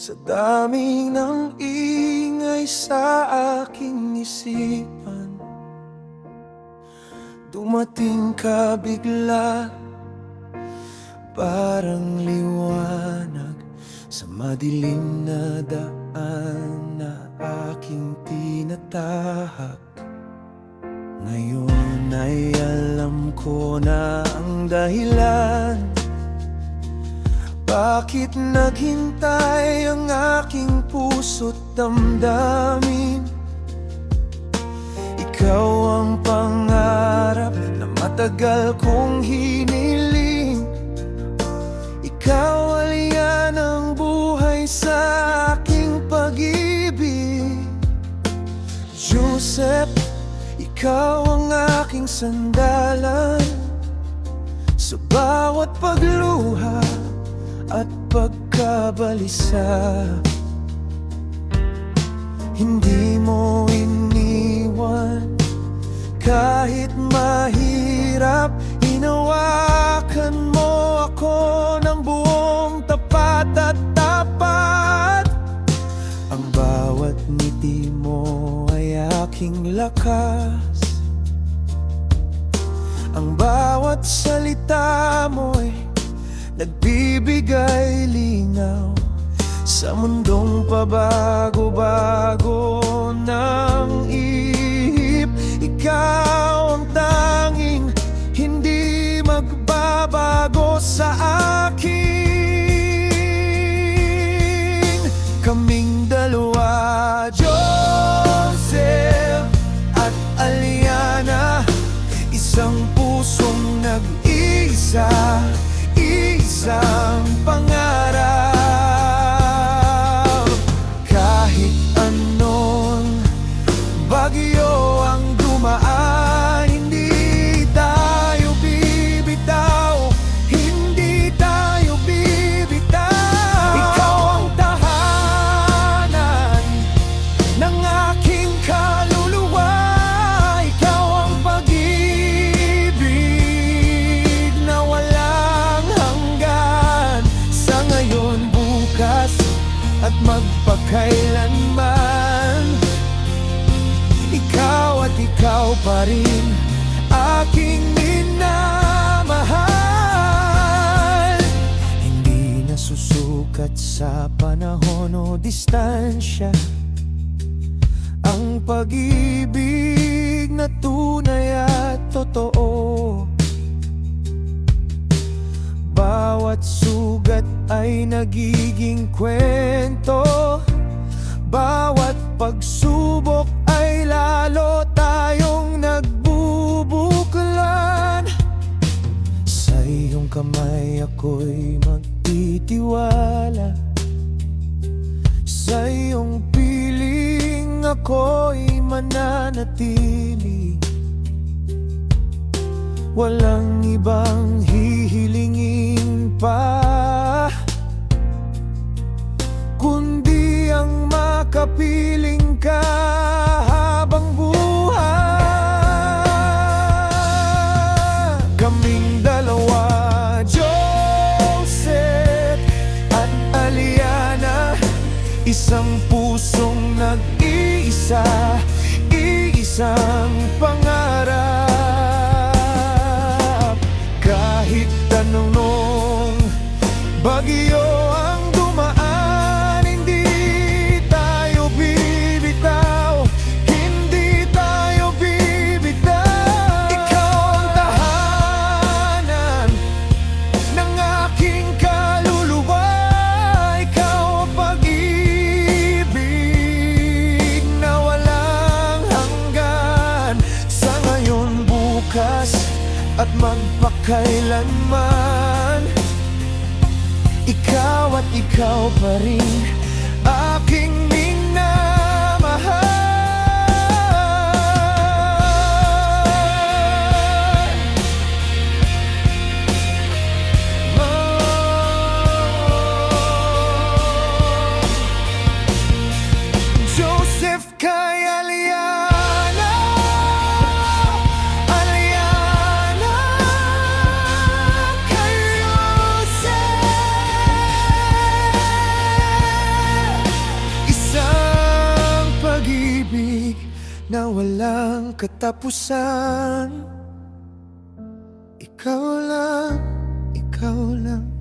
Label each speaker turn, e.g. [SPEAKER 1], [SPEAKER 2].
[SPEAKER 1] Sa dami ng ingay sa aking isipan, dumating ka bigla, parang liwanag sa madilim na daan na aking tinatahak. Ngayon ay alam ko na ang dahilan bakit naghintay ang aking puso't damdamin. Ikaw ang pangarap na matagal kong hiniling. Ikaw aliyan ng buhay sa aking pag-ibig. Joseph, ikaw ang aking sandalan sa bawat pagluha at pagkabalisa. Hindi mo iniwan kahit mahirap. Hinawakan mo ako ng buong tapat at tapat. Ang bawat ngiti mo ay aking lakas. Ang bawat salita mo'y nagbibigay linaw sa mundong pabago-bago ng ihip. Ikaw ang tanging hindi magbabago sa akin. Kaming dalawa, Joseph at Aliana, isang pusong nag-iisa, isang pangarap. Kahit anong bagyo ang dumaan, hindi tayo bibitaw, hindi tayo bibitaw. Ikaw ang tahanan ng aking kaluluwa. Ikaw ang pag-ibig na walang hanggan, sa ngayon, bukas at magpakailanman. Ikaw at ikaw pa rin aking minamahal. Hindi nasusukat sa panahon o distansya ang pag-ibig na tunay at totoo. Bawat sugat ay nagiging kwento, bawat pagsubok ay lalo tayong nagbubuklan. Sa iyong kamay ako'y magtitiwala, sa iyong piling ako'y mananatili. Walang ibang hihilingin pa kundi ang makapiling ka habang buhay. Kaming dalawa, Joseph at Aliana, isang pusong nag-iisa, iisang pangarap. Kahit anong bagyo ang dumaan, hindi tayo bibitaw, hindi tayo bibitaw. Ikaw ang tahanan ng aking kaluluwa. Ikaw ang pag-ibig na walang hanggan, sa ngayon, bukas at magpakailanman. Ikaw at ikaw pa rin aking minamahal. Joseph kay Aliana, Aliana kay Joseph. na walang katapusan. Ikaw lang, ikaw lang